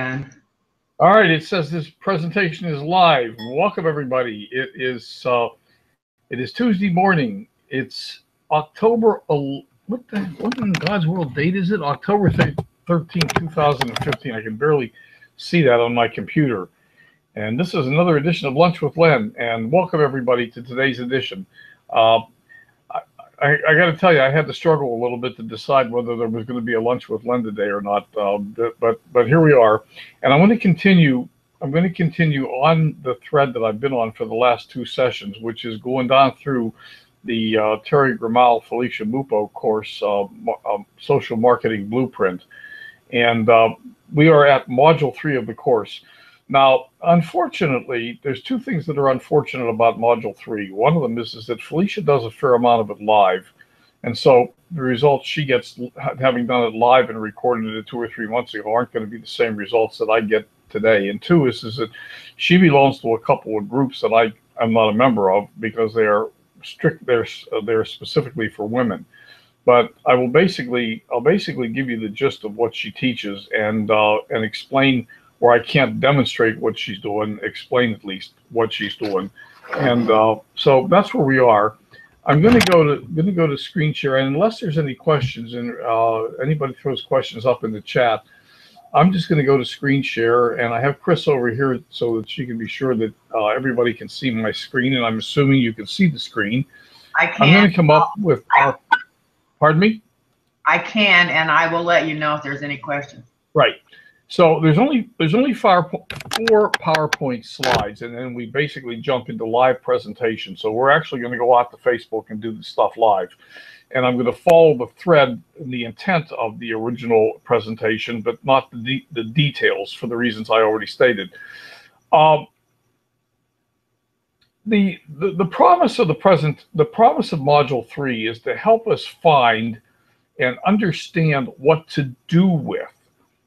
Gun. All right, it says this presentation is live. Welcome everybody. It is Tuesday morning. It's October. What in God's world date is it? October 13th, 2015. I can barely see that on my computer. And this is another edition of Lunch with Len. And welcome everybody to today's edition. I got to tell you, I had to struggle a little bit to decide whether there was going to be a Lunch with Len today or not. But here we are, and I'm going to continue. I'm going to continue on the thread that I've been on for the last two sessions, which is going down through the Terry Grimal, Felicia Mupo course, Social Marketing Blueprint, and we are at Module 3 of the course. Now, unfortunately, there's two things that are unfortunate about Module 3. One of them is that Felicia does a fair amount of it live. And so the results she gets, having done it live and recorded it 2 or 3 months ago, aren't going to be the same results that I get today. And two is that she belongs to a couple of groups that I'm not a member of because they are strict. They're specifically for women. But I'll basically give you the gist of what she teaches and explain. Where I can't demonstrate what she's doing, explain at least what she's doing, and so that's where we are. I'm going to go to screen share, and unless there's any questions and anybody throws questions up in the chat, I'm just going to go to screen share, and I have Chris over here so that she can be sure that everybody can see my screen, and I'm assuming you can see the screen. I can. I'm going to come up with. Pardon me. I can, and I will let you know if there's any questions. Right. So there's only 4 PowerPoint slides, and then we basically jump into live presentation. So we're actually going to go out to Facebook and do the stuff live. And I'm going to follow the thread and the intent of the original presentation, but not the details for the reasons I already stated. The promise of the promise of Module 3 is to help us find and understand what to do with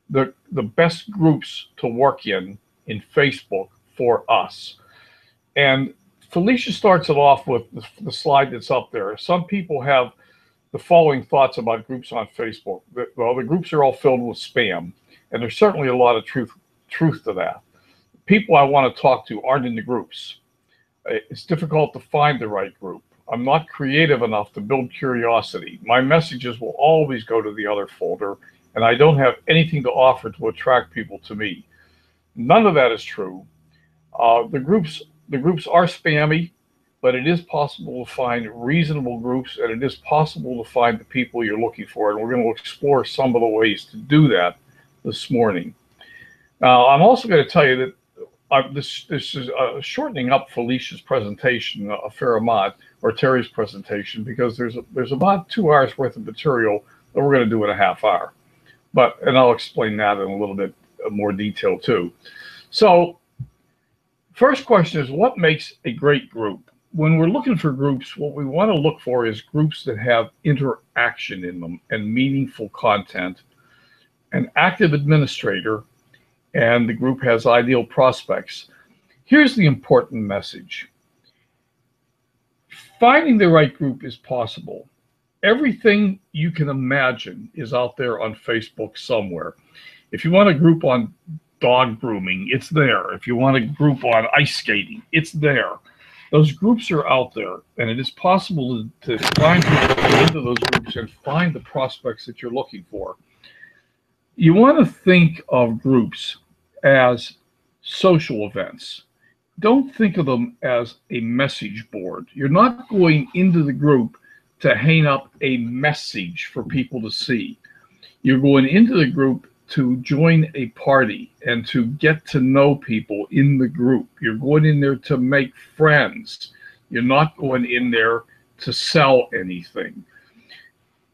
the best groups to work in Facebook for us. And Felicia starts it off with the slide that's up there. Some people have the following thoughts about groups on Facebook. Well, the groups are all filled with spam, and there's certainly a lot of truth to that. People I want to talk to aren't in the groups. It's difficult to find the right group. I'm not creative enough to build curiosity. My messages will always go to the other folder, and I don't have anything to offer to attract people to me. None of that is true. The groups are spammy, but it is possible to find reasonable groups, and it is possible to find the people you're looking for. And we're going to explore some of the ways to do that this morning. Now, I'm also going to tell you that this is shortening up Felicia's presentation a fair amount, or Terry's presentation, because there's about 2 hours worth of material that we're going to do in a half hour. And I'll explain that in a little bit more detail too. So first question is, what makes a great group? When we're looking for groups, what we want to look for is groups that have interaction in them and meaningful content, an active administrator, and the group has ideal prospects. Here's the important message. Finding the right group is possible. Everything you can imagine is out there on Facebook somewhere. If you want a group on dog grooming, it's there. If you want a group on ice skating, it's there. Those groups are out there, and it is possible to find people, get into those groups and find the prospects that you're looking for. You want to think of groups as social events. Don't think of them as a message board. You're not going into the group to hang up a message for people to see. You're going into the group to join a party and to get to know people in the group. You're going in there to make friends. You're not going in there to sell anything.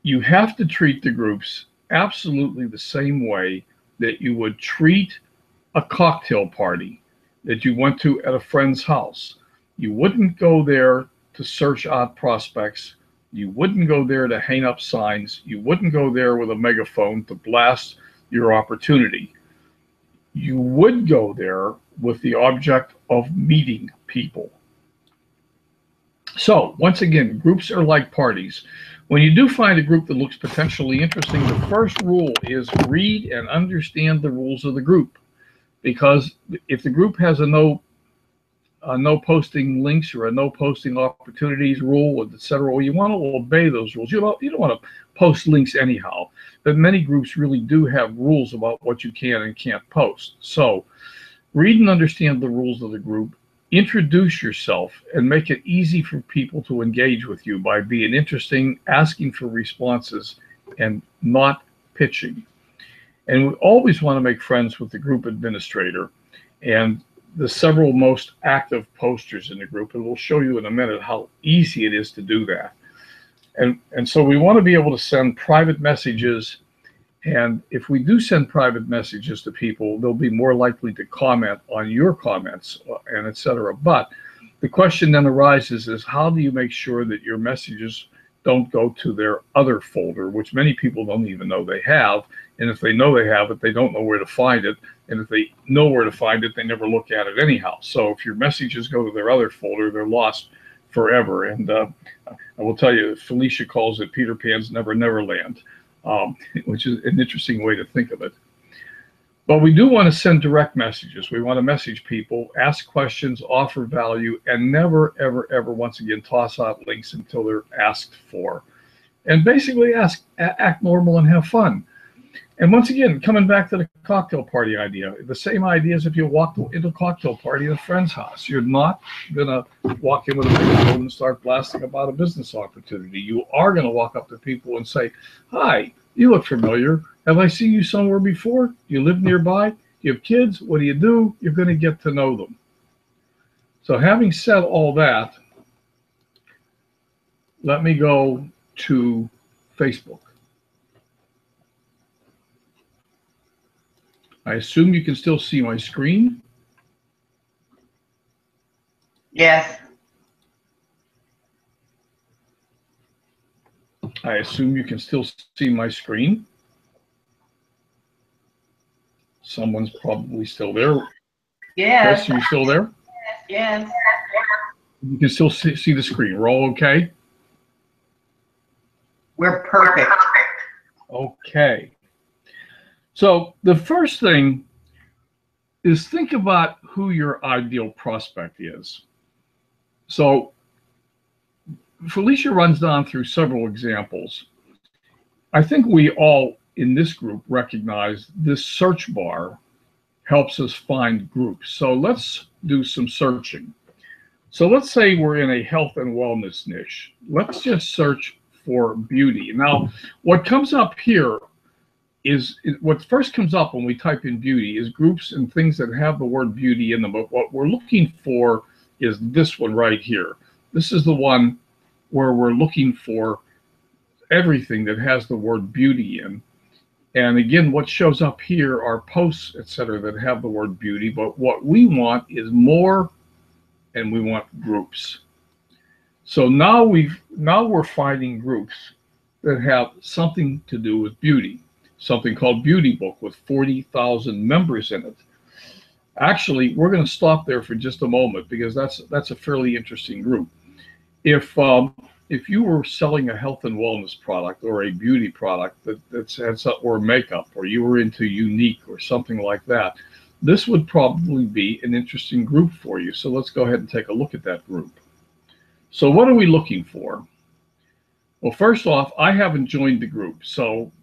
You have to treat the groups absolutely the same way that you would treat a cocktail party that you went to at a friend's house. You wouldn't go there to search out prospects. You wouldn't go there to hang up signs. You wouldn't go there with a megaphone to blast your opportunity. You would go there with the object of meeting people. So once again, groups are like parties. When you do find a group that looks potentially interesting, the first rule is read and understand the rules of the group. because if the group has a no posting links or a no posting opportunities rule, etc., well, you want to obey those rules. You don't want to post links anyhow, but many groups really do have rules about what you can and can't post. So read and understand the rules of the group, introduce yourself, and make it easy for people to engage with you by being interesting, asking for responses, and not pitching. And we always want to make friends with the group administrator and the several most active posters in the group, and we'll show you in a minute how easy it is to do that. And so we want to be able to send private messages, and if we do send private messages to people, they'll be more likely to comment on your comments and etc. But the question then arises is, how do you make sure that your messages don't go to their other folder, which many people don't even know they have, and if they know they have it, they don't know where to find it, and if they know where to find it, they never look at it anyhow. So if your messages go to their other folder, they're lost forever. And I will tell you, Felicia calls it Peter Pan's Never Never Land, which is an interesting way to think of it. But we do want to send direct messages. We want to message people, ask questions, offer value, and never, ever, ever, once again, toss out links until they're asked for. And basically act normal and have fun. And once again, coming back to the cocktail party idea, the same idea as if you walk into a cocktail party at a friend's house. You're not going to walk in with a microphone and start blasting about a business opportunity. You are going to walk up to people and say, "Hi, you look familiar. Have I seen you somewhere before? You live nearby? You have kids? What do you do?" You're going to get to know them. So having said all that, let me go to Facebook. I assume you can still see my screen. Yes. I assume you can still see my screen. Someone's probably still there. Yes. Chris, are you still there? Yes. You can still see the screen. We're all okay? We're perfect. Okay. So the first thing is think about who your ideal prospect is. So Felicia runs down through several examples. I think we all in this group recognize this search bar helps us find groups. So let's do some searching. So let's say we're in a health and wellness niche. Let's just search for beauty. Now, what comes up here is what first comes up when we type in beauty is groups and things that have the word beauty in them. But what we're looking for is this one right here. This is the one where we're looking for everything that has the word beauty in. And again, what shows up here are posts, etc., that have the word beauty. But what we want is more, and we want groups. So now we're finding groups that have something to do with beauty. Something called Beauty Book with 40,000 members in it. Actually, we're going to stop there for just a moment because that's a fairly interesting group. If you were selling a health and wellness product or a beauty product or makeup, or you were into unique or something like that, this would probably be an interesting group for you. So let's go ahead and take a look at that group. So what are we looking for? Well, first off, I haven't joined the group, so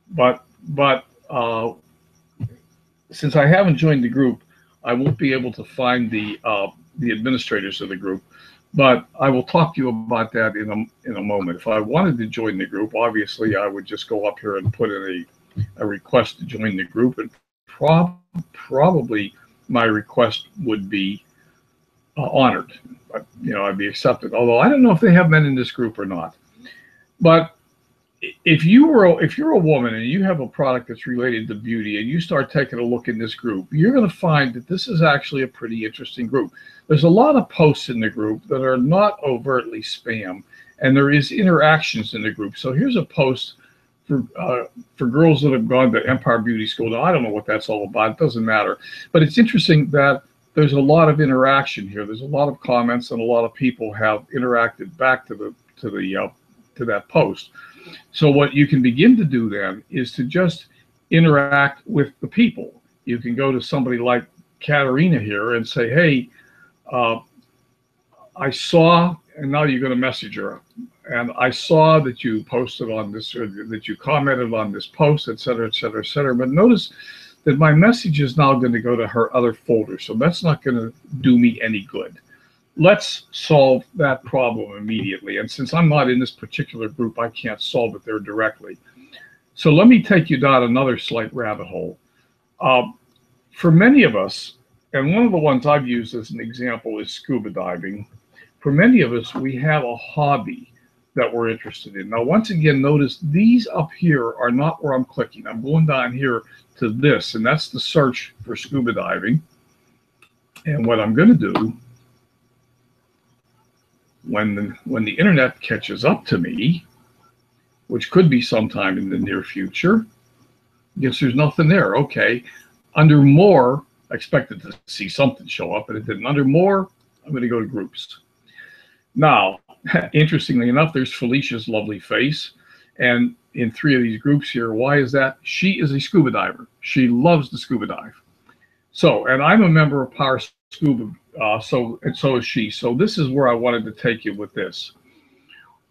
but since I haven't joined the group, I won't be able to find the administrators of the group. But I will talk to you about that in a moment. If I wanted to join the group, obviously I would just go up here and put in a request to join the group, and probably my request would be honored. But, I'd be accepted. Although I don't know if they have men in this group or not. But if you're a woman and you have a product that's related to beauty and you start taking a look in this group, you're going to find that this is actually a pretty interesting group. There's a lot of posts in the group that are not overtly spam, and there is interactions in the group. So here's a post for girls that have gone to Empire Beauty School. Now, I don't know what that's all about. It doesn't matter. But it's interesting that there's a lot of interaction here. There's a lot of comments, and a lot of people have interacted back to that post. So what you can begin to do then is to just interact with the people. You can go to somebody like Katerina here and say, hey, I saw, and now you're going to message her, and I saw that you posted on this, or that you commented on this post, et cetera, et cetera, et cetera. But notice that my message is now going to go to her other folder. So that's not going to do me any good. Let's solve that problem immediately. And since I'm not in this particular group, I can't solve it there directly. So let me take you down another slight rabbit hole. For many of us, and one of the ones I've used as an example is scuba diving. For many of us, we have a hobby that we're interested in. Now, once again, notice these up here are not where I'm clicking. I'm going down here to this, and that's the search for scuba diving. And what I'm going to do, when the internet catches up to me, which could be sometime in the near future, guess there's nothing there. Okay, under more, I expected to see something show up, but it didn't. Under more, I'm going to go to groups. Now, interestingly enough, there's Felicia's lovely face. And in 3 of these groups here, why is that? She is a scuba diver. She loves to scuba dive. So, and I'm a member of Power Scuba, and so is she. So this is where I wanted to take you with this.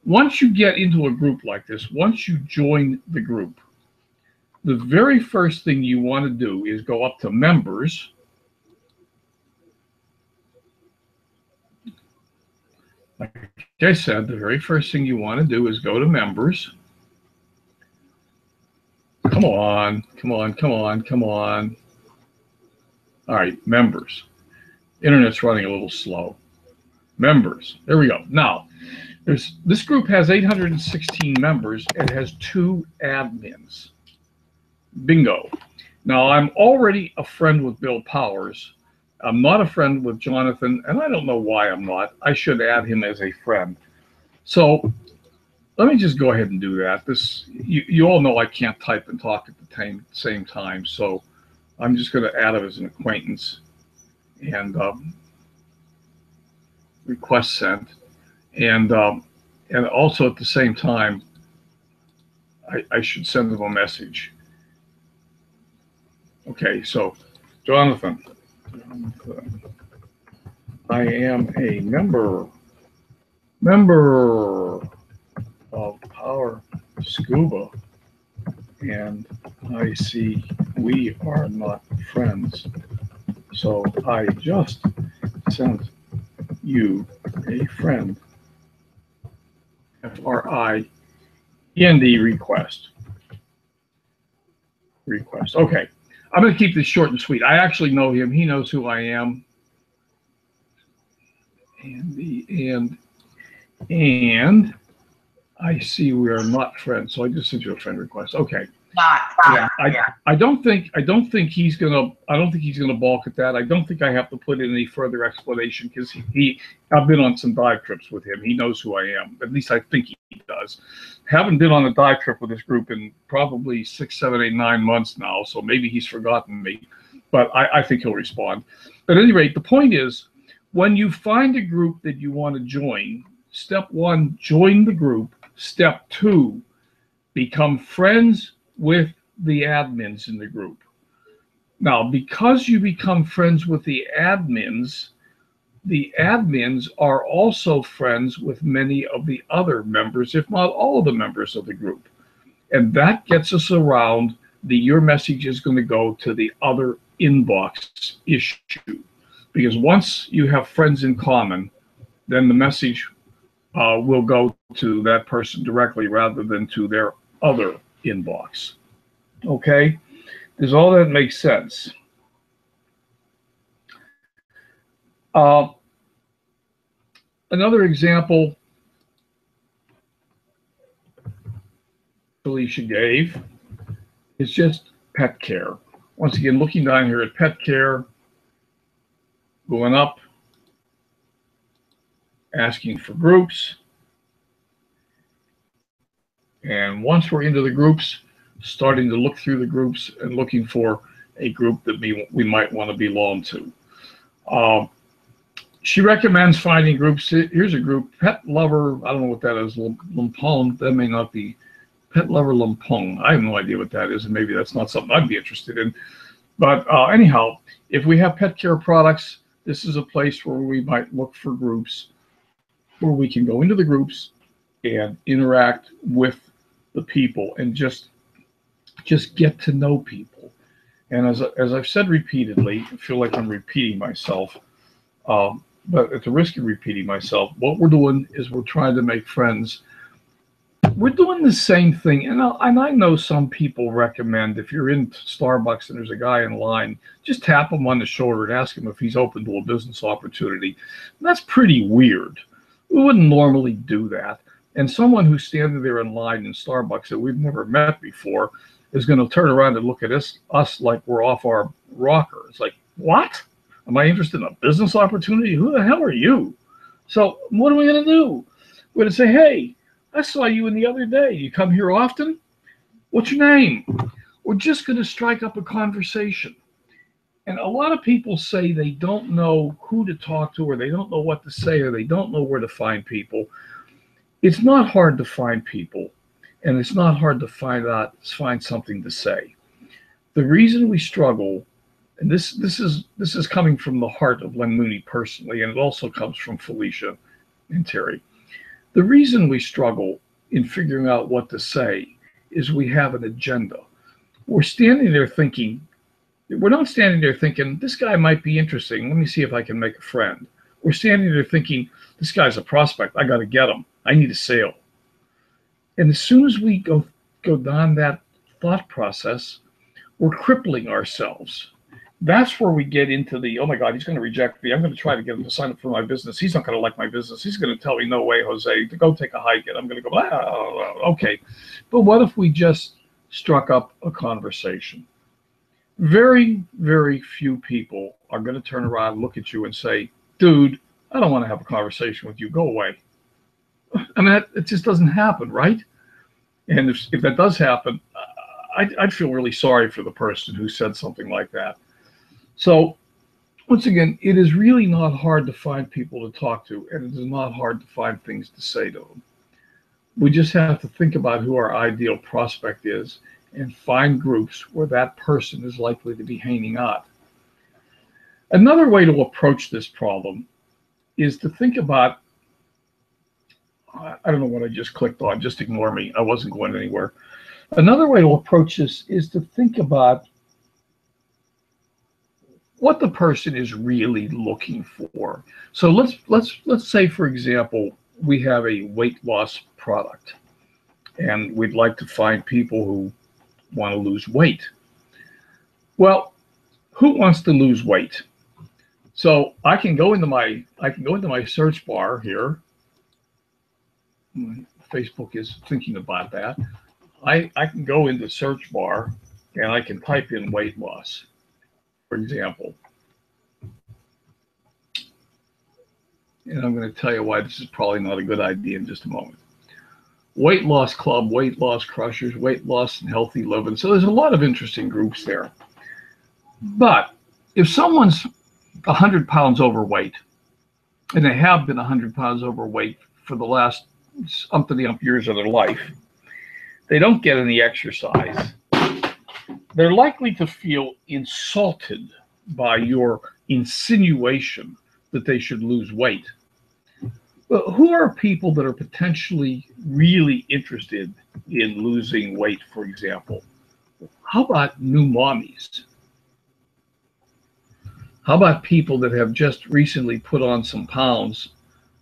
Once you get into a group like this, once you join the group, the very first thing you want to do is go up to members. Like I said, the very first thing you want to do is go to members. Come on, come on, come on, come on. All right, members. Internet's running a little slow. Members, there we go. Now, this group has 816 members and has 2 admins. Bingo. Now, I'm already a friend with Bill Powers. I'm not a friend with Jonathan, and I don't know why I'm not. I should add him as a friend. So let me just go ahead and do that. You all know I can't type and talk at the same time, so I'm just going to add him as an acquaintance and request sent. And also at the same time, I should send him a message. Okay, so Jonathan, I am a member of Power Scuba, and I see we are not friends. So I just sent you a friend FRIEND request. Okay. I'm going to keep this short and sweet. I actually know him. He knows who I am. And I see we are not friends. So I just sent you a friend request. Okay. Yeah. I don't think he's gonna balk at that. I don't think I have to put in any further explanation because I've been on some dive trips with him. He knows who I am. At least I think he does. Haven't been on a dive trip with this group in probably 6, 7, 8, 9 months now. So maybe he's forgotten me, but I think he'll respond. But at any rate, the point is, when you find a group that you want to join, step 1, join the group. Step 2, become friends with the admins in the group. Now, because you become friends with the admins are also friends with many of the other members, if not all of the members of the group. And that gets us around your message is going to go to the other inbox issue. Because once you have friends in common, then the message will go to that person directly rather than to their other inbox. Okay? Does all that make sense? Another example Felicia gave is just pet care. Once again, looking down here at pet care, going up, asking for groups. And once we're into the groups, starting to look through the groups and looking for a group that we might want to belong to. She recommends finding groups. Here's a group, Pet Lover, I don't know what that is, Lumpong. That may not be Pet Lover Lumpong. I have no idea what that is, and maybe that's not something I'd be interested in. But anyhow, if we have pet care products, this is a place where we might look for groups where we can go into the groups and interact with the people and just get to know people. And as I've said repeatedly, I feel like I'm repeating myself, but at the risk of repeating myself, what we're doing is we're trying to make friends. We're doing the same thing, and I know some people recommend if you're in Starbucks and there's a guy in line, just tap him on the shoulder and ask him if he's open to a business opportunity. And that's pretty weird. We wouldn't normally do that. And someone who's standing there in line in Starbucks that we've never met before is going to turn around and look at us like we're off our rocker. It's like, what? Am I interested in a business opportunity? Who the hell are you? So what are we going to do? We're going to say, hey, I saw you the other day. You come here often? What's your name? We're just going to strike up a conversation. And a lot of people say they don't know who to talk to, or they don't know what to say, or they don't know where to find people. It's not hard to find people, and it's not hard to find something to say. The reason we struggle, and this is coming from the heart of Len Mooney personally, and it also comes from Felicia and Terry. The reason we struggle in figuring out what to say is we have an agenda. We're standing there thinking, we're not standing there thinking, this guy might be interesting. Let me see if I can make a friend. We're standing there thinking, this guy's a prospect. I got to get him. I need a sale. And as soon as we go down that thought process, we're crippling ourselves. That's where we get into the, oh my God, he's going to reject me. I'm going to try to get him to sign up for my business. He's not going to like my business. He's going to tell me, no way, Jose, to go take a hike. And I'm going to go, okay. But what if we just struck up a conversation? Very, very few people are going to turn around and look at you and say, dude, I don't want to have a conversation with you. Go away. I mean, it just doesn't happen, right? And if that does happen, I'd feel really sorry for the person who said something like that. So once again, it is really not hard to find people to talk to, and it is not hard to find things to say to them. We just have to think about who our ideal prospect is and find groups where that person is likely to be hanging out. Another way to approach this problem is to think about, I don't know what I just clicked on, just ignore me. I wasn't going anywhere. Another way to approach this is to think about what the person is really looking for. So let's say, for example, we have a weight loss product, and we'd like to find people who want to lose weight. Well, who wants to lose weight? So I can go into my search bar here. Facebook is thinking about that. I can go into search bar and I can type in weight loss, for example. And I'm going to tell you why this is probably not a good idea in just a moment. Weight loss club, weight loss crushers, weight loss and healthy living. So there's a lot of interesting groups there. But if someone's 100 pounds overweight, and they have been 100 pounds overweight for the last umpty years of their life, they don't get any exercise, they're likely to feel insulted by your insinuation that they should lose weight. But who are people that are potentially really interested in losing weight, for example? How about new mommies? How about people that have just recently put on some pounds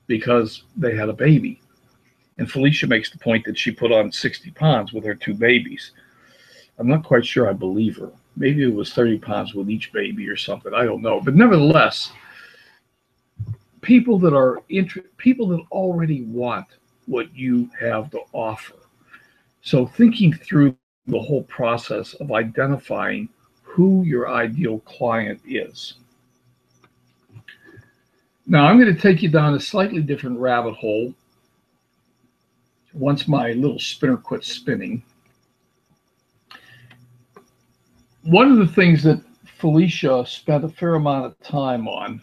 because they had a baby? And Felicia makes the point that she put on 60 pounds with her two babies. I'm not quite sure I believe her. Maybe it was 30 pounds with each baby or something. I don't know. But nevertheless, people that already want what you have to offer. So thinking through the whole process of identifying who your ideal client is. Now I'm going to take you down a slightly different rabbit hole once my little spinner quits spinning. One of the things that Felicia spent a fair amount of time on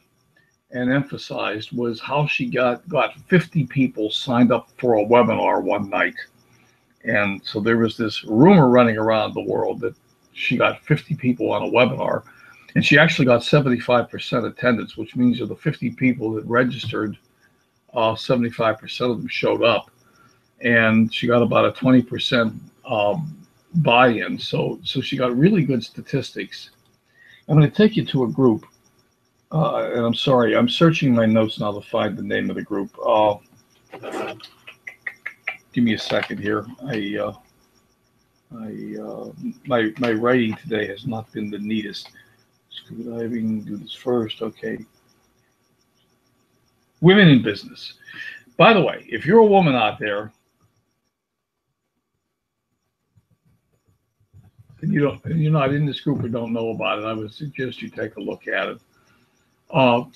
and emphasized was how she got 50 people signed up for a webinar one night. And so there was this rumor running around the world that she got 50 people on a webinar, and she actually got 75% attendance, which means of the 50 people that registered, 75% of them showed up, and she got about a 20% buy-in. So she got really good statistics. I'm going to take you to a group, and I'm sorry, I'm searching my notes now to find the name of the group. Give me a second here. My writing today has not been the neatest. Scuba diving, do this first, okay. Women in business. By the way, if you're a woman out there and you're not in this group or don't know about it, I would suggest you take a look at it.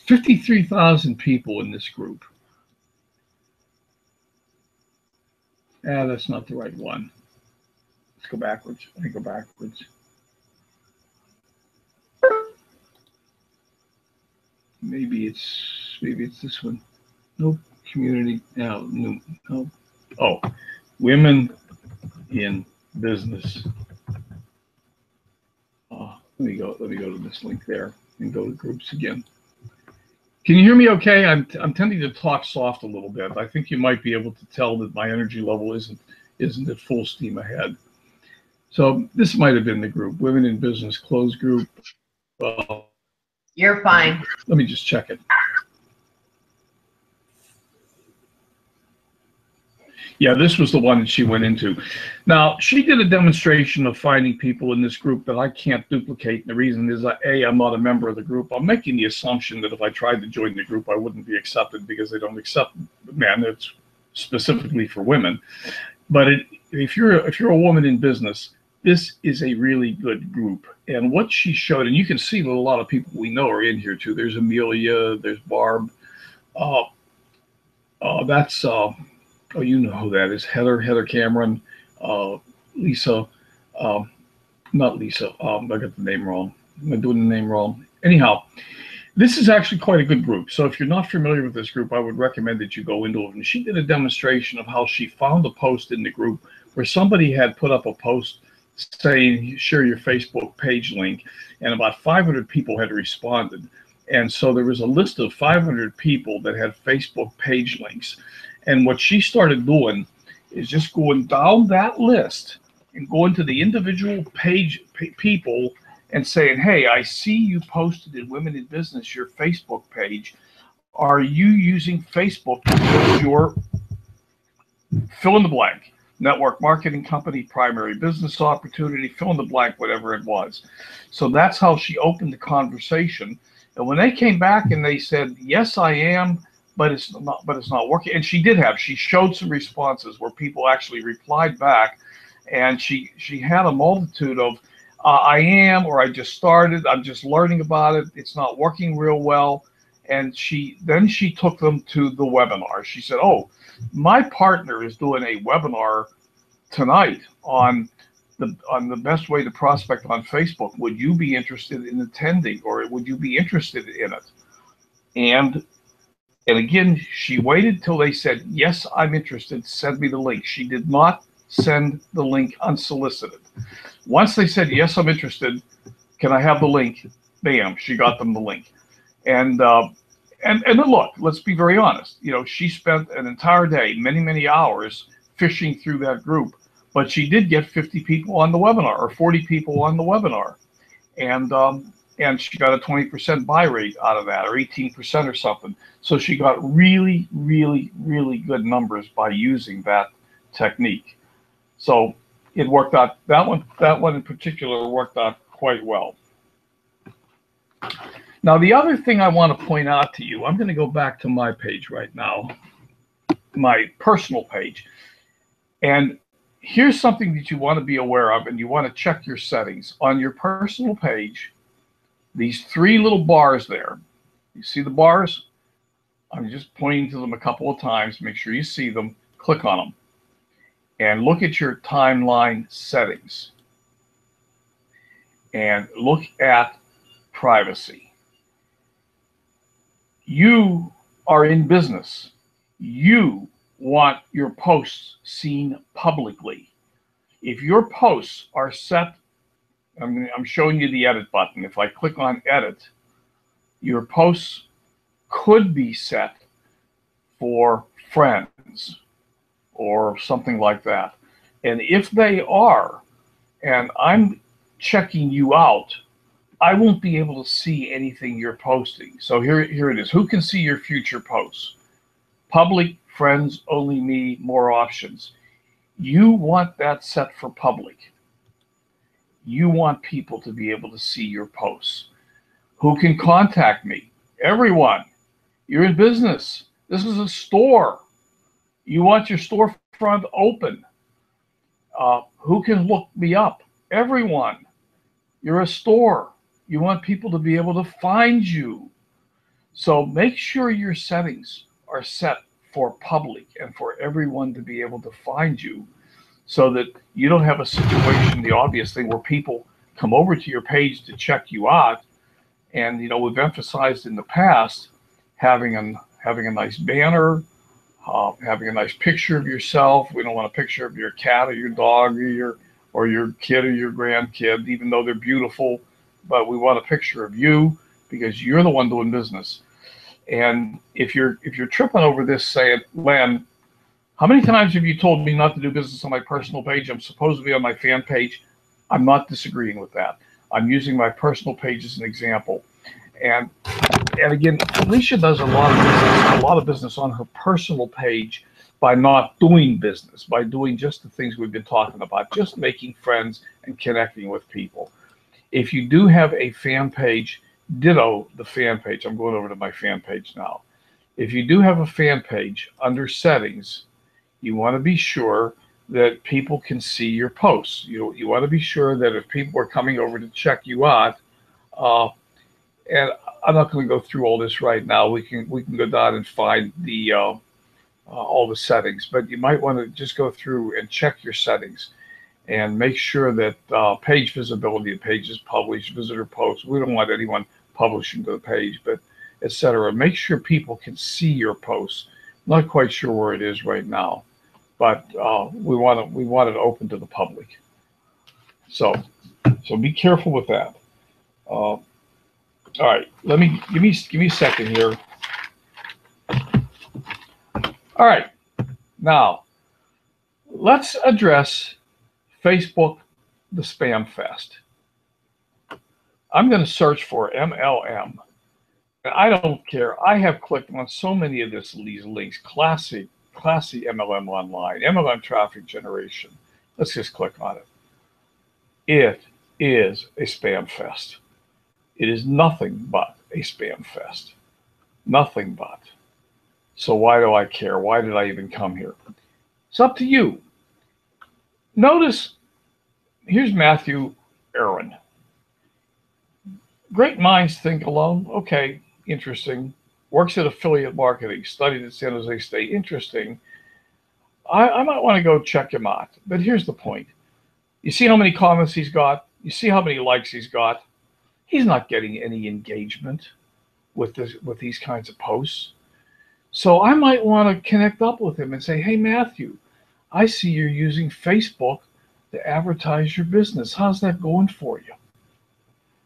53,000 people in this group. That's not the right one. Let's go backwards. Let me go backwards. Maybe it's this one. Nope. Community. No. Oh, women in business. Let me go to this link there and go to groups again. Can you hear me okay? I'm tending to talk soft a little bit. I think you might be able to tell that my energy level isn't at full steam ahead. So this might have been the group, Women in Business closed group. You're fine. Let me just check it. Yeah, this was the one that she went into. Now, she did a demonstration of finding people in this group that I can't duplicate. And the reason is, I'm not a member of the group. I'm making the assumption that if I tried to join the group, I wouldn't be accepted because they don't accept men. It's specifically for women. But if you're a woman in business, this is a really good group. And what she showed, and you can see that a lot of people we know are in here too. There's Amelia, there's Barb. That's... oh, you know who that is. Heather Cameron, Lisa, not Lisa, I got the name wrong. Am I doing the name wrong? Anyhow, this is actually quite a good group. So if you're not familiar with this group, I would recommend that you go into it. And she did a demonstration of how she found a post in the group where somebody had put up a post saying, share your Facebook page link, and about 500 people had responded. And so there was a list of 500 people that had Facebook page links. And what she started doing is just going down that list and going to the individual people and saying, hey, I see you posted in Women in Business, your Facebook page. Are you using Facebook to build your fill in the blank, network marketing company, primary business opportunity, fill in the blank, whatever it was. So that's how she opened the conversation. And when they came back and they said, yes, I am, but it's not working. And she showed some responses where people actually replied back, and she had a multitude of I am, or I just started, I'm just learning about it, it's not working real well. And then she took them to the webinar. She said, oh, my partner is doing a webinar tonight on the best way to prospect on Facebook. Would you be interested in attending, or would you be interested in it? And again, she waited till they said, yes, I'm interested, send me the link. She did not send the link unsolicited. Once they said, yes, I'm interested, can I have the link? Bam, she got them the link. And look, let's be very honest. She spent an entire day, many hours fishing through that group, but she did get 50 people on the webinar, or 40 people on the webinar. And she got a 20% buy rate out of that, or 18% or something. So she got really, really, really good numbers by using that technique. So it worked out. That one in particular worked out quite well. Now, the other thing I want to point out to you, I'm going to go back to my page right now, my personal page. And here's something that you want to be aware of, and you want to check your settings. On your personal page, these three little bars there, you see the bars? I'm just pointing to them a couple of times. Make sure you see them. Click on them. And look at your timeline settings. And look at privacy. You are in business. You want your posts seen publicly. If your posts are set I'm showing you the edit button. If I click on edit, your posts could be set for friends or something like that. And if they are, and I'm checking you out, I won't be able to see anything you're posting. So here it is. Who can see your future posts? Public, friends, only me, more options. You want that set for public. You want people to be able to see your posts. Who can contact me? Everyone. You're in business. This is a store. You want your storefront open. Who can look me up? Everyone. You're a store. You want people to be able to find you. So make sure your settings are set for public and for everyone to be able to find you, so that you don't have a situation, the obvious thing, where people come over to your page to check you out. And we've emphasized in the past having a nice banner, having a nice picture of yourself. We don't want a picture of your cat or your dog or your kid or your grandkid, even though they're beautiful. But we want a picture of you because you're the one doing business. And if you're tripping over this, saying, Len, how many times have you told me not to do business on my personal page? I'm supposed to be on my fan page. I'm not disagreeing with that. I'm using my personal page as an example. And again, Felicia does a lot of business on her personal page by not doing business, by doing just the things we've been talking about, just making friends and connecting with people. If you do have a fan page, ditto the fan page. I'm going over to my fan page now. If you do have a fan page, under settings, you want to be sure that people can see your posts. You want to be sure that if people are coming over to check you out, and I'm not going to go through all this right now. We can go down and find the all the settings, but you might want to just go through and check your settings and make sure that page visibility, pages published, visitor posts. We don't want anyone publishing to the page, but etc. Make sure people can see your posts. Not quite sure where it is right now, but we want it open to the public. So be careful with that. All right, give me a second here. All right, now let's address Facebook, the Spam Fest. I'm going to search for MLM. I don't care. I have clicked on so many of these links. Classy MLM online, MLM traffic generation. Let's just click on it. It is a spam fest. It is nothing but a spam fest. Nothing but. So why do I care? Why did I even come here? It's up to you. Notice, here's Matthew Aaron. Great minds think alone. Okay, interesting. Works at affiliate marketing, studied at San Jose State. Interesting. I might want to go check him out. But here's the point. You see how many comments he's got? You see how many likes he's got? He's not getting any engagement with these kinds of posts. So I might want to connect up with him and say, hey, Matthew, I see you're using Facebook to advertise your business. How's that going for you?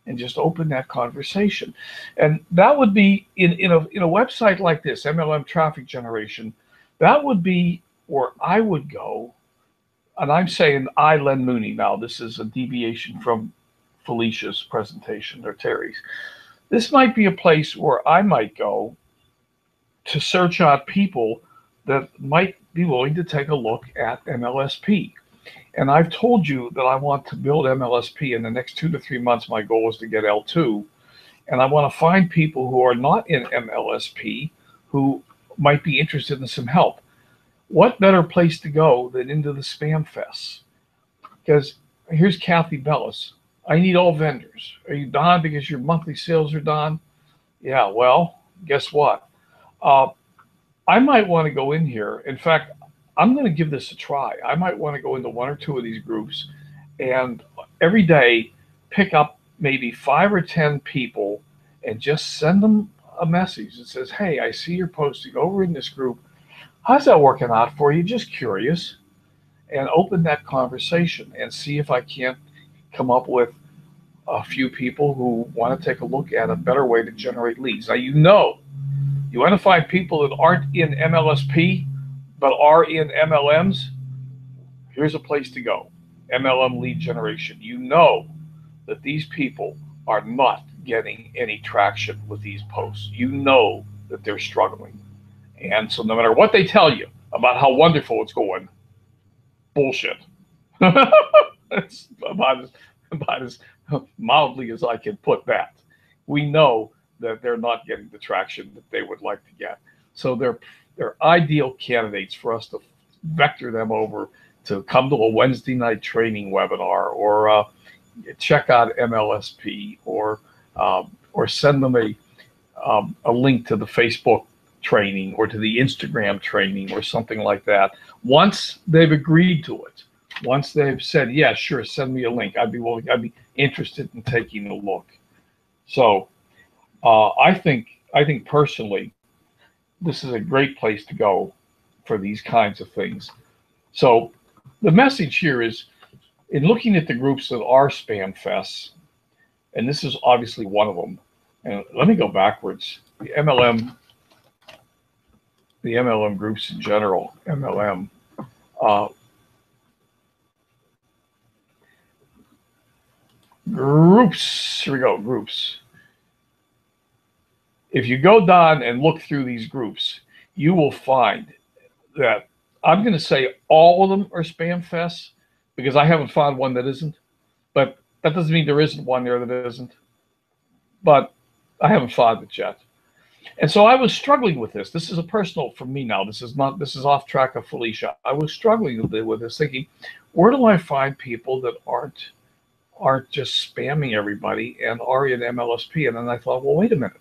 And just open that conversation. And that would be in a website like this, MLM traffic generation, that would be where I would go. And I'm saying I, Len Mooney, now this is a deviation from Felicia's presentation or Terry's. This might be a place where I might go to search out people that might be willing to take a look at MLSP. And I've told you that I want to build MLSP in the next 2 to 3 months. My goal is to get L2. And I want to find people who are not in MLSP who might be interested in some help. What better place to go than into the spam fests? Because here's Kathy Bellis. I need all vendors. Are you down because your monthly sales are down? Yeah, well, guess what? I might want to go in here. In fact, I'm going to give this a try. I might want to go into 1 or 2 of these groups and every day pick up maybe 5 or 10 people and just send them a message that says, hey, I see you're posting over in this group. How's that working out for you? Just curious. And open that conversation and see if I can't come up with a few people who want to take a look at a better way to generate leads. Now, you want to find people that aren't in MLSP but are in MLMs. Here's a place to go. MLM lead generation. You know that these people are not getting any traction with these posts. You know that they're struggling. And so no matter what they tell you about how wonderful it's going, bullshit. It's about as mildly as I can put that. We know that they're not getting the traction that they would like to get. So they're ideal candidates for us to vector them over to come to a Wednesday night training webinar, or check out MLSP, or send them a link to the Facebook training or to the Instagram training or something like that. Once they've agreed to it, once they've said, yeah, sure, send me a link, I'd be interested in taking a look. So I think personally, this is a great place to go for these kinds of things. So the message here is, in looking at the groups that are spam fests, and this is obviously one of them, and let me go backwards. The MLM groups in general, MLM, groups, here we go, groups. If you go down and look through these groups, you will find that, I'm going to say all of them are spam fests, because I haven't found one that isn't. But that doesn't mean there isn't one there that isn't. But I haven't found it yet. And so I was struggling with this. This is a personal from me now. This is off track of Felicia. I was struggling with this, thinking, where do I find people that aren't just spamming everybody and are in MLSP? And then I thought, well, wait a minute.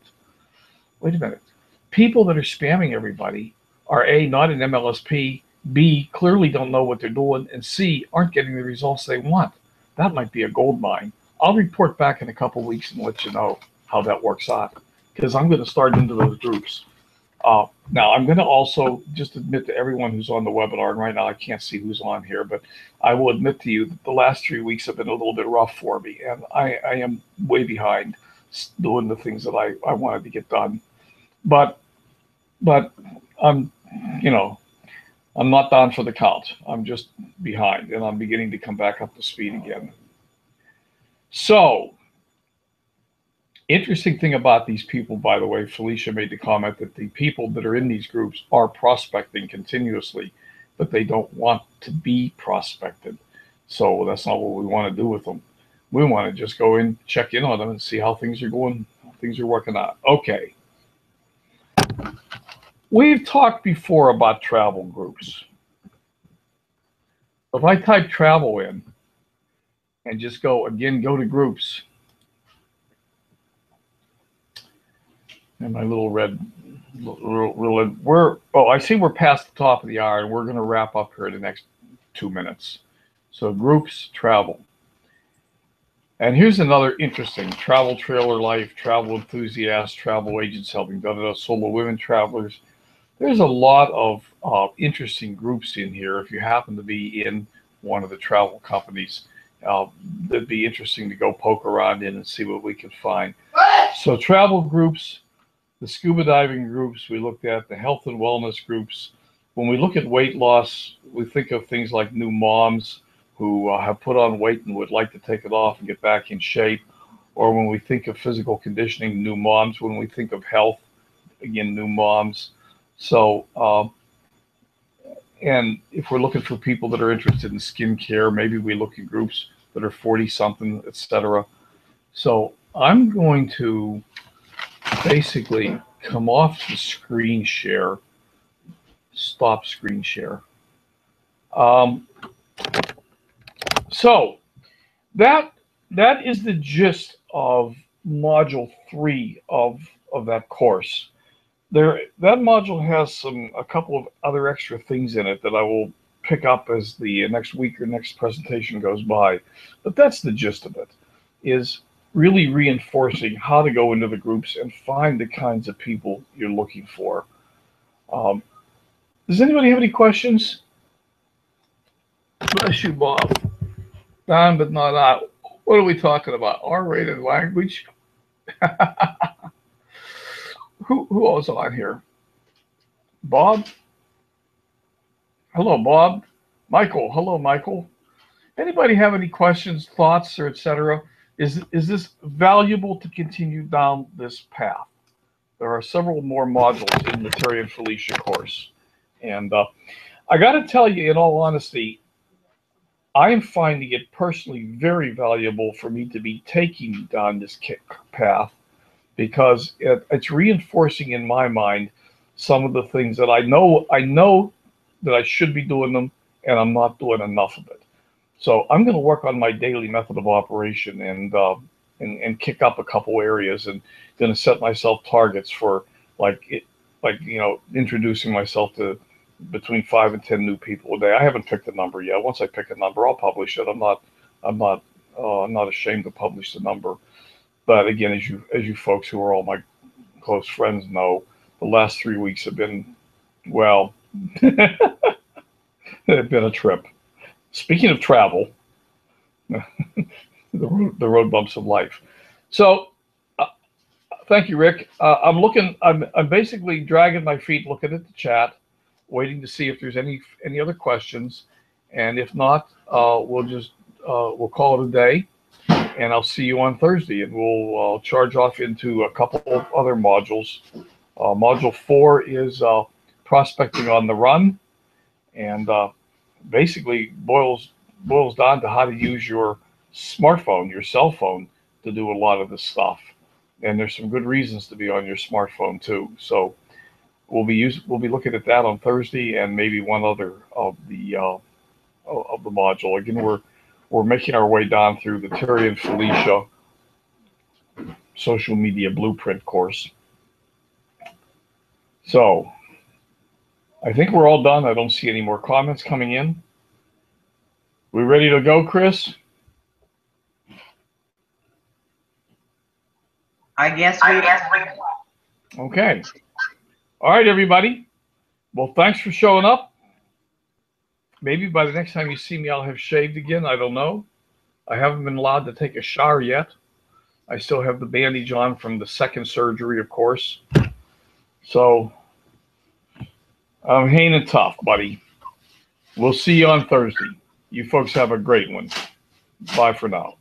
People that are spamming everybody are A, not in MLSP, B, clearly don't know what they're doing, and C, aren't getting the results they want. That might be a gold mine. I'll report back in a couple of weeks and let you know how that works out, because I'm going to start into those groups. Now, I'm going to also just admit to everyone who's on the webinar, and right now I can't see who's on here, but I will admit to you that the last 3 weeks have been a little bit rough for me, and I am way behind doing the things that I wanted to get done. But I'm not down for the count. I'm just behind, and I'm beginning to come back up to speed again. So, interesting thing about these people, by the way, Felicia made the comment that the people that are in these groups are prospecting continuously, but they don't want to be prospected. So that's not what we want to do with them. We want to just go in, check in on them, and see how things are going, how things are working out. Okay. We've talked before about travel groups. If I type travel in and just go to groups, and my little red, I see we're past the top of the hour, and we're going to wrap up here in the next 2 minutes. So groups, travel. And here's another interesting: travel trailer life, travel enthusiasts, travel agents helping solo women travelers. There's a lot of interesting groups in here. If you happen to be in one of the travel companies, that'd be interesting to go poke around in and see what we can find. So travel groups, the scuba diving groups we looked at, the health and wellness groups. When we look at weight loss, we think of things like new moms who have put on weight and would like to take it off and get back in shape. Or when we think of physical conditioning, new moms. When we think of health, again, new moms. So, and if we're looking for people that are interested in skincare, maybe we look at groups that are 40-something, etc. So I'm going to basically come off the screen share, stop screen share. So that is the gist of module 3 of that course. That module has a couple of other extra things in it that I will pick up as the next week or next presentation goes by. But that's the gist of it, is really reinforcing how to go into the groups and find the kinds of people you're looking for. Does anybody have any questions? Bless you, Bob. Down but not out. What are we talking about? R-rated language? Who else on here? Bob? Hello, Bob. Michael. Hello, Michael. Anybody have any questions, thoughts, or etc.? Is this valuable to continue down this path? There are several more modules in the Terry and Felicia course. And I got to tell you, in all honesty, I am finding it personally very valuable for me to be taking down this path, because it's reinforcing in my mind some of the things that I know that I should be doing them, and I'm not doing enough of it. So I'm going to work on my daily method of operation and kick up a couple areas, and going to set myself targets for introducing myself to between 5 and 10 new people a day. I haven't picked a number yet. Once I pick a number, I'll publish it. I'm not ashamed to publish the number. But again, as you folks who are all my close friends know, the last 3 weeks have been, well, they've been a trip. Speaking of travel, the road bumps of life. So, thank you, Rick. I'm basically dragging my feet, looking at the chat, waiting to see if there's any other questions, and if not, we'll call it a day, and I'll see you on Thursday, and we'll charge off into a couple of other modules. Module 4 is prospecting on the run, and basically boils down to how to use your smartphone, your cell phone, to do a lot of this stuff. And there's some good reasons to be on your smartphone too. So we'll be looking at that on Thursday, and maybe one other of the module. Again, we're making our way down through the Terry and Felicia social media blueprint course. So I think we're all done. I don't see any more comments coming in. We ready to go, Chris? I guess we. Okay. All right, everybody. Well, thanks for showing up. Maybe by the next time you see me, I'll have shaved again. I don't know. I haven't been allowed to take a shower yet. I still have the bandage on from the second surgery, of course. So I'm hanging tough, buddy. We'll see you on Thursday. You folks have a great one. Bye for now.